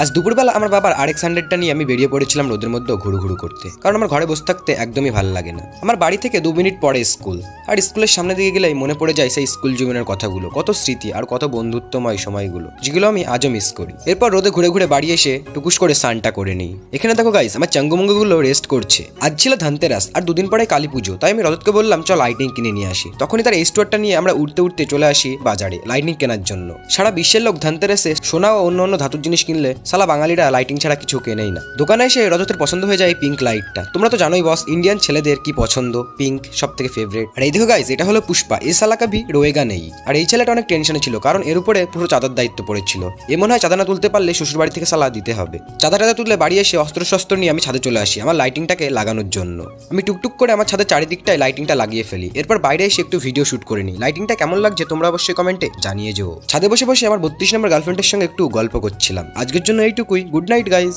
আজ দুপুরবেলা আমার বাবার RX-100টা নিয়ে আমি বেরিয়ে পড়েছিলাম রোদের মধ্যে ঘুরু করতে, কারণ আমার ঘরে বসে থাকতে একদমই ভালো লাগে না। আমার বাড়ি থেকে 2 মিনিট পরে স্কুল, আর স্কুলের সামনে দিকে গেলেই মনে পড়ে যায় সেই স্কুল জীবনের কথাগুলো, কত স্মৃতি আর কত বন্ধুত্বময় সময়গুলো, যেগুলো আমি আজও মিস করি। এরপর রোদে ঘুরে বাড়ি এসে টুকুস করে স্নানটা করে নিই। এখানে দেখো গাইস, আমার চাঙ্গুমুঙ্গুগুলো রেস্ট করছে। আজ ছিল ধনতেরাস আর 2 দিন পরে কালী পুজো, তাই আমি রজতকে বললাম চল লাইটিং কিনে নিয়ে আসি। তখনই তার স্টোরটা নিয়ে আমরা উঠতে চলে আসি বাজারে লাইটিং কেনার জন্য। সারা বিশ্বের লোক ধনতেরাসে সোনা ও অন্য ধাতুর জিনিস কিনলে সালা বাঙালিরা লাইটিং ছাড়া কিছু কেনেই না। দোকানে এসে রজতের পছন্দ হয়ে যায় পিঙ্ক লাইটটা। তোমরা তো জানোই বস, ইন্ডিয়ান ছেলেদের কি পছন্দ, পিঙ্ক সব থেকে ফেভারিট। আর এই দেখো গাইস, এটা হলো পুষ্পা, এ সালা কভি রোয়েগা নেই। আর এই ছেলেটা অনেক টেনশনে ছিল, কারণ এর উপরে পুরো চাঁদার দায়িত্ব পড়েছিল। এ মনে হয় চাঁদা না তুলতে পারলে শ্বশুর বাড়ি থেকে সালা দিতে হবে। চাঁদা তুললে বাড়ি এসে অস্ত্র নিয়ে আমি ছাদে চলে আসি আমার লাইটিংটাকে লাগানোর জন্য। আমি টুকটুক করে আমার ছাদের চারিদিকটায় লাইটিংটা লাগিয়ে ফেলি। এরপর বাইরে এসে একটু ভিডিও শুট করে নিই। লাইটিংটা কেমন লাগছে তোমরা অবশ্যই কমেন্টে জানিয়ে যেও। ছাদে বসে আমার 32 নম্বর গার্লফ্রেন্ডের সঙ্গে একটু গল্প করছিলাম। আজকের জন্য এইটুকুই। Good night guys.